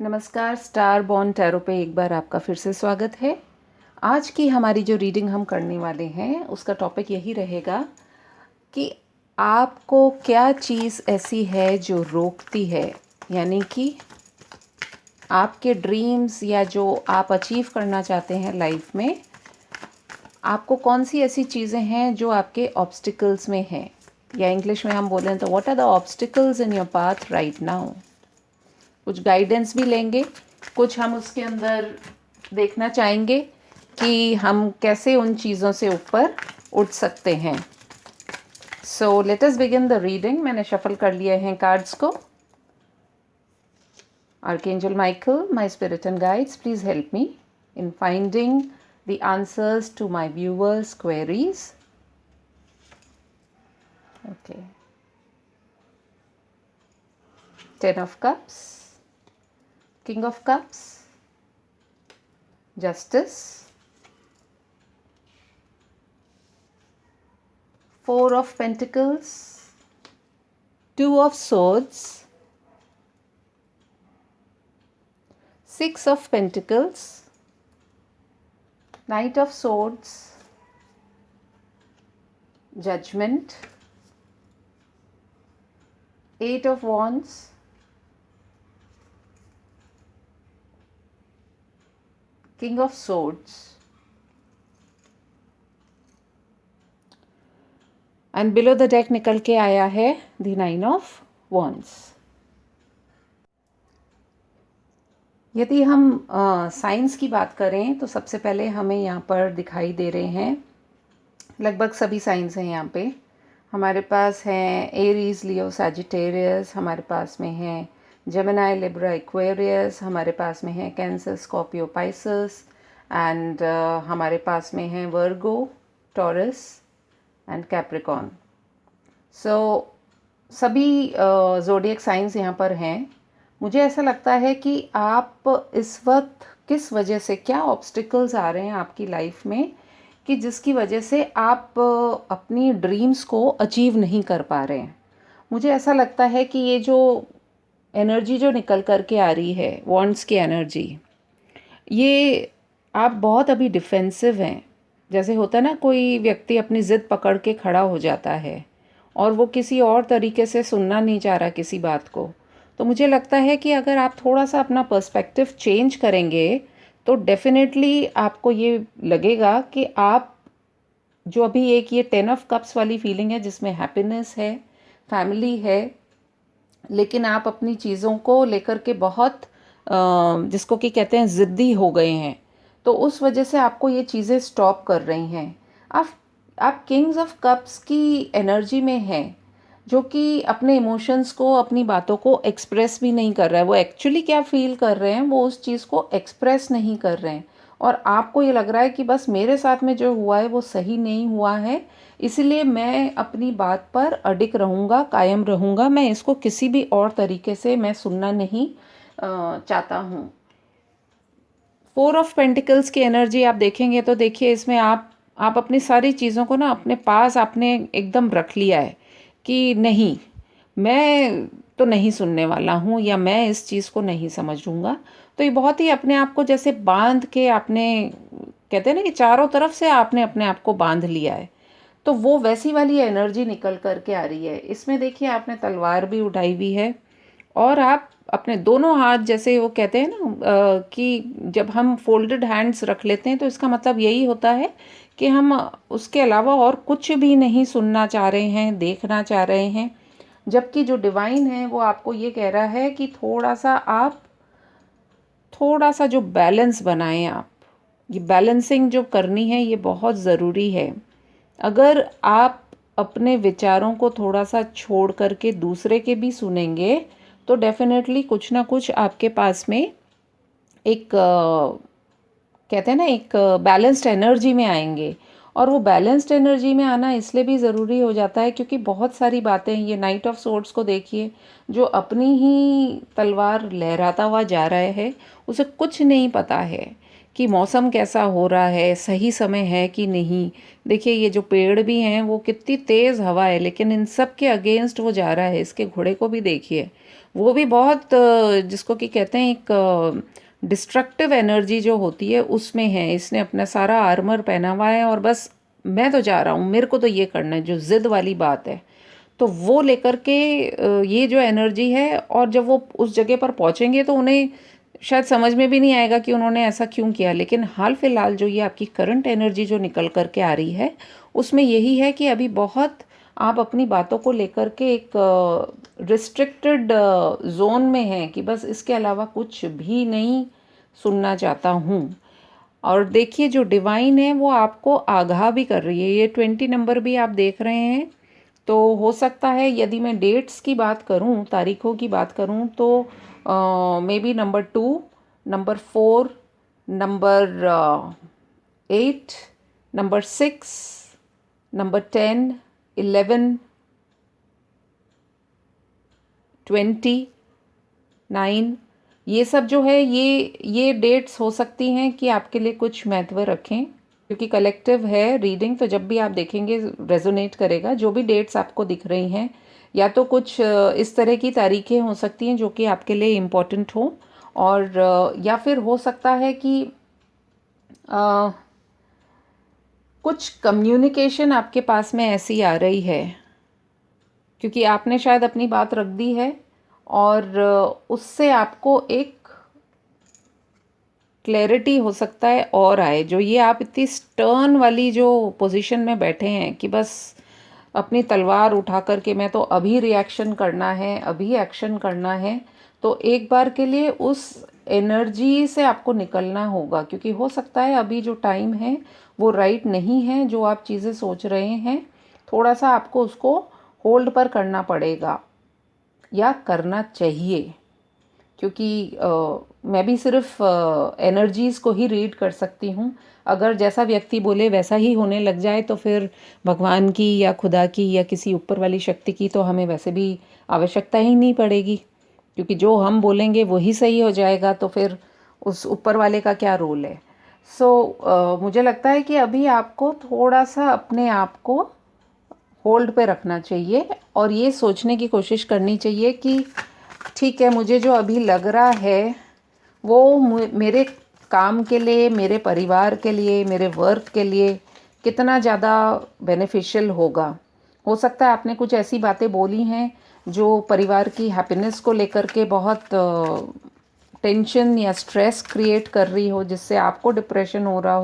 नमस्कार, star born tarot पे एक बार आपका फिर से स्वागत है। आज की हमारी जो रीडिंग हम करने वाले हैं उसका टॉपिक यही रहेगा कि आपको क्या चीज़ ऐसी है जो रोकती है, यानी कि आपके ड्रीम्स या जो आप अचीव करना चाहते हैं लाइफ में, आपको कौन सी ऐसी चीज़ें हैं जो आपके ऑब्स्टिकल्स में हैं, या इंग्लिश में हम बोलें तो what are the obstacles in your path right now. कुछ गाइडेंस भी लेंगे, कुछ हम उसके अंदर देखना चाहेंगे कि हम कैसे उन चीज़ों से ऊपर उठ सकते हैं। So let us begin the reading. मैंने शफल कर लिए हैं कार्ड्स को। Archangel Michael, my spirit and guides, please help me in finding the answers to my viewers queries. Okay, 10 of cups, King of Cups, Justice, 4 of Pentacles, 2 of Swords, 6 of Pentacles, Knight of Swords, Judgment, 8 of Wands, King of Swords, and below the deck निकल के आया है the 9 of Wands। यदि हम science की बात करें तो सबसे पहले हमें यहाँ पर दिखाई दे रहे हैं, लगभग सभी साइंस हैं यहाँ पे। हमारे पास हैं एरीज, लियो, सैजिटेरियस, हमारे पास में हैं जेमिनी, लिब्रा, एक्वेरियस, हमारे पास में है कैंसर, स्कॉर्पियो, पाइसेस, एंड हमारे पास में है वर्गो, टॉरस एंड कैप्रिकॉन। सो सभी ज़ोडिएक साइंस यहाँ पर हैं। मुझे ऐसा लगता है कि आप इस वक्त किस वजह से, क्या ऑब्स्टिकल्स आ रहे हैं आपकी लाइफ में कि जिसकी वजह से आप अपनी ड्रीम्स को अचीव नहीं कर पा रहे हैं। मुझे ऐसा लगता है कि ये जो एनर्जी जो निकल कर के आ रही है, वॉन्ड्स की एनर्जी, ये आप बहुत अभी डिफेंसिव हैं। जैसे होता है ना, कोई व्यक्ति अपनी ज़िद पकड़ के खड़ा हो जाता है और वो किसी और तरीके से सुनना नहीं चाह रहा किसी बात को। तो मुझे लगता है कि अगर आप थोड़ा सा अपना पर्सपेक्टिव चेंज करेंगे तो डेफिनेटली आपको ये लगेगा कि आप जो अभी एक ये 10 ऑफ कप्स वाली फीलिंग है जिसमें हैप्पीनेस है, फैमिली है, लेकिन आप अपनी चीज़ों को लेकर के बहुत जिसको कि कहते हैं ज़िद्दी हो गए हैं, तो उस वजह से आपको ये चीज़ें स्टॉप कर रही हैं। आप किंग्स ऑफ कप्स की एनर्जी में हैं, जो कि अपने इमोशंस को, अपनी बातों को एक्सप्रेस भी नहीं कर रहा है। वो एक्चुअली क्या फील कर रहे हैं वो उस चीज़ को एक्सप्रेस नहीं कर रहे हैं, और आपको ये लग रहा है कि बस मेरे साथ में जो हुआ है वो सही नहीं हुआ है, इसलिए मैं अपनी बात पर अडिग रहूँगा, कायम रहूँगा, मैं इसको किसी भी और तरीके से मैं सुनना नहीं चाहता हूँ। 4 ऑफ पेंटिकल्स की एनर्जी आप देखेंगे तो देखिए इसमें आप अपनी सारी चीज़ों को ना अपने पास आपने एकदम रख लिया है कि नहीं, मैं तो नहीं सुनने वाला हूँ, या मैं इस चीज़ को नहीं समझूंगा। तो ये बहुत ही अपने आप को जैसे बांध के आपने, कहते हैं ना कि चारों तरफ से आपने अपने आप को बांध लिया है, तो वो वैसी वाली एनर्जी निकल कर के आ रही है। इसमें देखिए आपने तलवार भी उठाई हुई है, और आप अपने दोनों हाथ, जैसे वो कहते हैं ना कि जब हम फोल्डेड हैंड्स रख लेते हैं तो इसका मतलब यही होता है कि हम उसके अलावा और कुछ भी नहीं सुनना चाह रहे हैं, देखना चाह रहे हैं। जबकि जो डिवाइन है वो आपको ये कह रहा है कि थोड़ा सा जो बैलेंस बनाएं आप। ये बैलेंसिंग जो करनी है ये बहुत ज़रूरी है। अगर आप अपने विचारों को थोड़ा सा छोड़ करके दूसरे के भी सुनेंगे तो डेफिनेटली कुछ ना कुछ आपके पास में एक कहते हैं ना, एक बैलेंस्ड एनर्जी में आएंगे। और वो बैलेंस्ड एनर्जी में आना इसलिए भी ज़रूरी हो जाता है क्योंकि बहुत सारी बातें, ये नाइट ऑफ सोर्ड्स को देखिए, जो अपनी ही तलवार लहराता हुआ जा रहा है, उसे कुछ नहीं पता है कि मौसम कैसा हो रहा है, सही समय है कि नहीं। देखिए ये जो पेड़ भी हैं वो कितनी तेज़ हवा है, लेकिन इन सब के अगेंस्ट वो जा रहा है। इसके घोड़े को भी देखिए, वो भी बहुत जिसको कि कहते हैं एक डिस्ट्रक्टिव एनर्जी जो होती है उसमें है। इसने अपना सारा आर्मर पहना हुआ है और बस मैं तो जा रहा हूँ, मेरे को तो ये करना है, जो ज़िद वाली बात है। तो वो लेकर के ये जो एनर्जी है, और जब वो उस जगह पर पहुँचेंगे तो उन्हें शायद समझ में भी नहीं आएगा कि उन्होंने ऐसा क्यों किया। लेकिन हाल फिलहाल जो ये आपकी करंट एनर्जी जो निकल कर के आ रही है उसमें यही है कि अभी बहुत आप अपनी बातों को लेकर के एक रिस्ट्रिक्टेड जोन में हैं कि बस इसके अलावा कुछ भी नहीं सुनना चाहता हूँ। और देखिए जो डिवाइन है वो आपको आगाह भी कर रही है। ये 20 नंबर भी आप देख रहे हैं, तो हो सकता है यदि मैं डेट्स की बात करूं, तारीखों की बात करूं, तो may be number 2, number 4, number 8, number 6, number 10, 11, 20, 9, ये सब जो है ये डेट्स हो सकती हैं कि आपके लिए कुछ महत्व रखें, क्योंकि कलेक्टिव है रीडिंग। तो जब भी आप देखेंगे रेजोनेट करेगा। जो भी डेट्स आपको दिख रही हैं या तो कुछ इस तरह की तारीखें हो सकती हैं जो कि आपके लिए इम्पोर्टेंट हो, और या फिर हो सकता है कि अ, कुछ कम्युनिकेशन आपके पास में ऐसी आ रही है क्योंकि आपने शायद अपनी बात रख दी है, और उससे आपको एक क्लैरिटी हो सकता है और आए। जो ये आप इतनी स्टर्न वाली जो पोजीशन में बैठे हैं कि बस अपनी तलवार उठा कर के मैं तो अभी रिएक्शन करना है, अभी एक्शन करना है, तो एक बार के लिए उस एनर्जी से आपको निकलना होगा। क्योंकि हो सकता है अभी जो टाइम है वो राइट नहीं है। जो आप चीज़ें सोच रहे हैं थोड़ा सा आपको उसको होल्ड पर करना पड़ेगा या करना चाहिए, क्योंकि मैं भी सिर्फ एनर्जीज़ को ही रीड कर सकती हूँ। अगर जैसा व्यक्ति बोले वैसा ही होने लग जाए तो फिर भगवान की या खुदा की या किसी ऊपर वाली शक्ति की तो हमें वैसे भी आवश्यकता ही नहीं पड़ेगी, क्योंकि जो हम बोलेंगे वही सही हो जाएगा। तो फिर उस ऊपर वाले का क्या रोल है। मुझे लगता है कि अभी आपको थोड़ा सा अपने आप को होल्ड पे रखना चाहिए और ये सोचने की कोशिश करनी चाहिए कि ठीक है, मुझे जो अभी लग रहा है वो मेरे काम के लिए, मेरे परिवार के लिए, मेरे वर्क के लिए कितना ज़्यादा बेनिफिशियल होगा। हो सकता है आपने कुछ ऐसी बातें बोली हैं जो परिवार की हैप्पीनेस को लेकर के बहुत टेंशन या स्ट्रेस क्रिएट कर रही हो, जिससे आपको डिप्रेशन हो रहा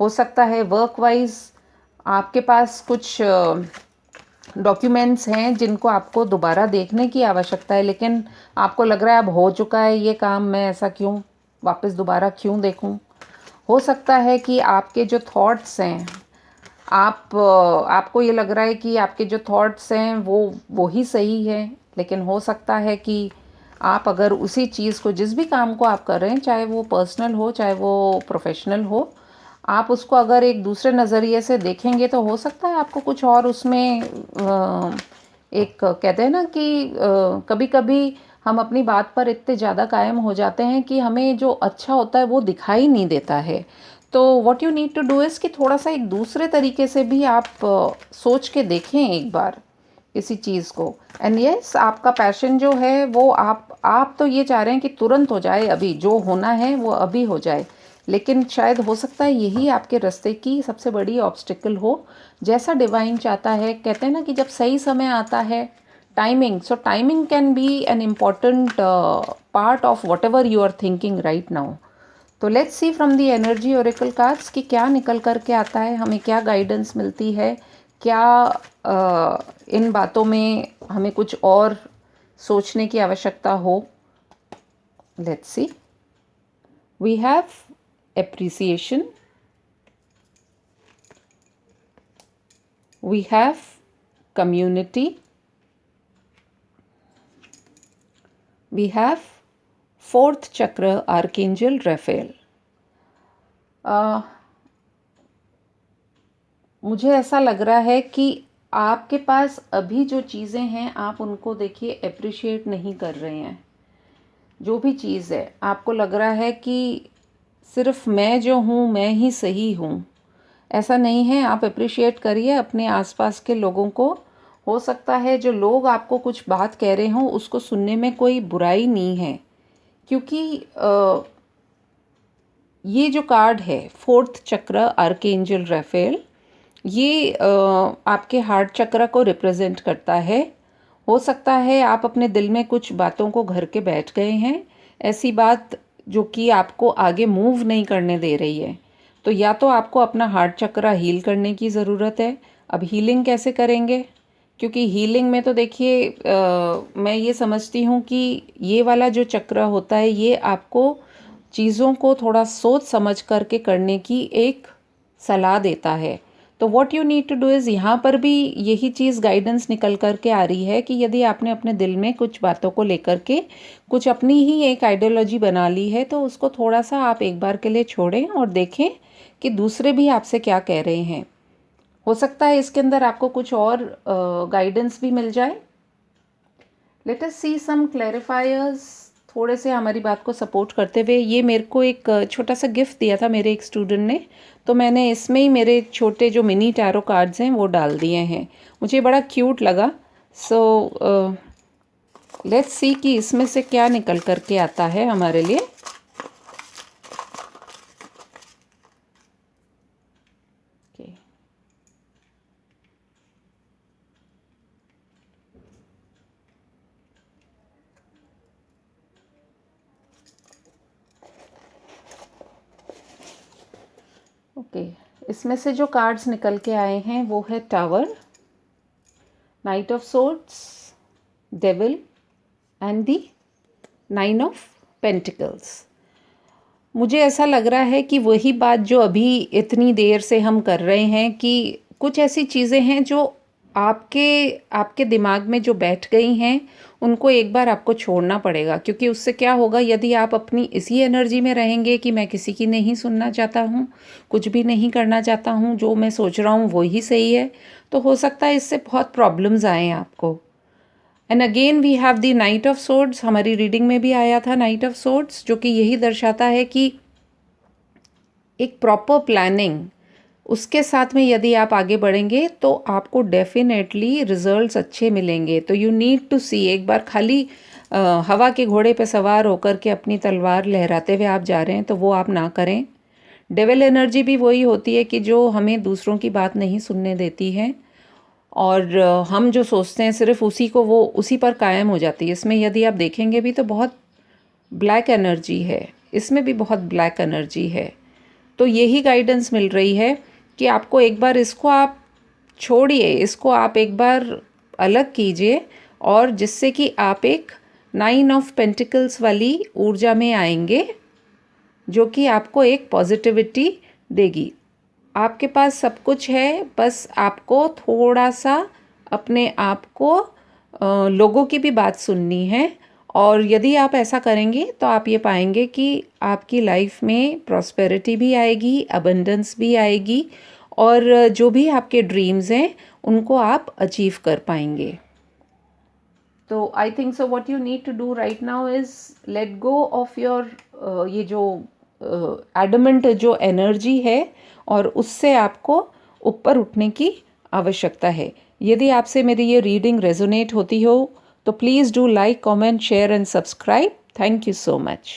हो सकता है वर्क वाइज आपके पास कुछ डॉक्यूमेंट्स हैं जिनको आपको दोबारा देखने की आवश्यकता है, लेकिन आपको लग रहा है अब हो चुका है ये काम, मैं ऐसा क्यों वापस दोबारा क्यों देखूं। हो सकता है कि आपके जो थॉट्स हैं, आपको ये लग रहा है कि आपके जो थॉट्स हैं वो ही सही है, लेकिन हो सकता है कि आप अगर उसी चीज़ को, जिस भी काम को आप कर रहे हैं, चाहे वो पर्सनल हो चाहे वो प्रोफेशनल हो, आप उसको अगर एक दूसरे नज़रिए से देखेंगे तो हो सकता है आपको कुछ और उसमें एक कहते हैं ना कि कभी कभी हम अपनी बात पर इतने ज़्यादा कायम हो जाते हैं कि हमें जो अच्छा होता है वो दिखाई नहीं देता है। तो what you need to do is कि थोड़ा सा एक दूसरे तरीके से भी आप सोच के देखें एक बार किसी चीज़ को। एंड यस, आपका पैशन जो है वो आप तो ये चाह रहे हैं कि तुरंत हो जाए, अभी जो होना है वो अभी हो जाए, लेकिन शायद हो सकता है यही आपके रास्ते की सबसे बड़ी ऑब्स्टिकल हो। जैसा डिवाइन चाहता है, कहते हैं ना कि जब सही समय आता है, timing, so timing can be an important part of whatever you are thinking right now. तो let's see from the energy oracle cards कि क्या निकल करके आता है, हमें क्या गाइडेंस मिलती है, क्या इन बातों में हमें कुछ और सोचने की आवश्यकता हो। Let's see. We have appreciation, we have community, we have fourth chakra archangel Raphael। मुझे ऐसा लग रहा है कि आपके पास अभी जो चीज़ें हैं आप उनको देखिए अप्रिशिएट नहीं कर रहे हैं। जो भी चीज़ है आपको लग रहा है कि सिर्फ मैं जो हूँ मैं ही सही हूँ। ऐसा नहीं है, आप अप्रिशिएट करिए अपने आसपास के लोगों को। हो सकता है जो लोग आपको कुछ बात कह रहे हों उसको सुनने में कोई बुराई नहीं है, क्योंकि ये जो कार्ड है फोर्थ चक्र आर्कएंजल राफेल, ये आपके हार्ट चक्र को रिप्रेजेंट करता है। हो सकता है आप अपने दिल में कुछ बातों को घर के बैठ गए हैं, ऐसी बात जो कि आपको आगे मूव नहीं करने दे रही है। तो या तो आपको अपना हार्ट चक्र हील करने की ज़रूरत है। अब हीलिंग कैसे करेंगे? क्योंकि हीलिंग में तो देखिए मैं ये समझती हूँ कि ये वाला जो चक्र होता है ये आपको चीज़ों को थोड़ा सोच समझ करके करने की एक सलाह देता है। तो what you need to do is, यहाँ पर भी यही चीज़ गाइडेंस निकल कर के आ रही है कि यदि आपने अपने दिल में कुछ बातों को लेकर के कुछ अपनी ही एक आइडियोलॉजी बना ली है, तो उसको थोड़ा सा आप एक बार के लिए छोड़ें और देखें कि दूसरे भी आपसे क्या कह रहे हैं। हो सकता है इसके अंदर आपको कुछ और गाइडेंस भी मिल जाए। लेट अस सी सम क्लैरिफायर्स, थोड़े से हमारी बात को सपोर्ट करते हुए। ये मेरे को एक छोटा सा गिफ्ट दिया था मेरे एक स्टूडेंट ने, तो मैंने इसमें ही मेरे छोटे जो मिनी टैरो कार्ड्स हैं वो डाल दिए हैं। मुझे बड़ा क्यूट लगा। सो लेट्स सी कि इसमें से क्या निकल कर के आता है हमारे लिए। ओके, इसमें से जो कार्ड्स निकल के आए हैं वो है tower, night of swords, devil and the 9 of pentacles. मुझे ऐसा लग रहा है कि वही बात जो अभी इतनी देर से हम कर रहे हैं कि कुछ ऐसी चीज़ें हैं जो आपके दिमाग में जो बैठ गई हैं उनको एक बार आपको छोड़ना पड़ेगा। क्योंकि उससे क्या होगा, यदि आप अपनी इसी एनर्जी में रहेंगे कि मैं किसी की नहीं सुनना चाहता हूँ, कुछ भी नहीं करना चाहता हूँ, जो मैं सोच रहा हूँ वो ही सही है, तो हो सकता है इससे बहुत प्रॉब्लम्स आएँ आपको। And again we have the knight of swords, हमारी रीडिंग में भी आया था नाइट ऑफ सोर्ड्स, जो कि यही दर्शाता है कि एक प्रॉपर प्लानिंग, उसके साथ में यदि आप आगे बढ़ेंगे तो आपको डेफिनेटली रिजल्ट्स अच्छे मिलेंगे। तो यू नीड टू सी, एक बार खाली हवा के घोड़े पे सवार होकर के अपनी तलवार लहराते हुए आप जा रहे हैं तो वो आप ना करें। डेविल एनर्जी भी वही होती है कि जो हमें दूसरों की बात नहीं सुनने देती है, और हम जो सोचते हैं सिर्फ उसी को, वो उसी पर कायम हो जाती है। इसमें यदि आप देखेंगे भी तो बहुत ब्लैक एनर्जी है, इसमें भी बहुत ब्लैक एनर्जी है। तो यही गाइडेंस मिल रही है कि आपको एक बार इसको आप छोड़िए, इसको आप एक बार अलग कीजिए, और जिससे कि आप एक 9 ऑफ पेंटिकल्स वाली ऊर्जा में आएंगे जो कि आपको एक पॉजिटिविटी देगी। आपके पास सब कुछ है, बस आपको थोड़ा सा अपने आप को लोगों की भी बात सुननी है। और यदि आप ऐसा करेंगे तो आप ये पाएंगे कि आपकी लाइफ में प्रॉस्पेरिटी भी आएगी, अबंडेंस भी आएगी, और जो भी आपके ड्रीम्स हैं उनको आप अचीव कर पाएंगे। तो I think so what you need to do right now is let go of your ये जो एडमेंट जो एनर्जी है, और उससे आपको ऊपर उठने की आवश्यकता है। यदि आपसे मेरी ये रीडिंग रेजोनेट होती हो तो please do like, comment, share and subscribe. Thank you so much.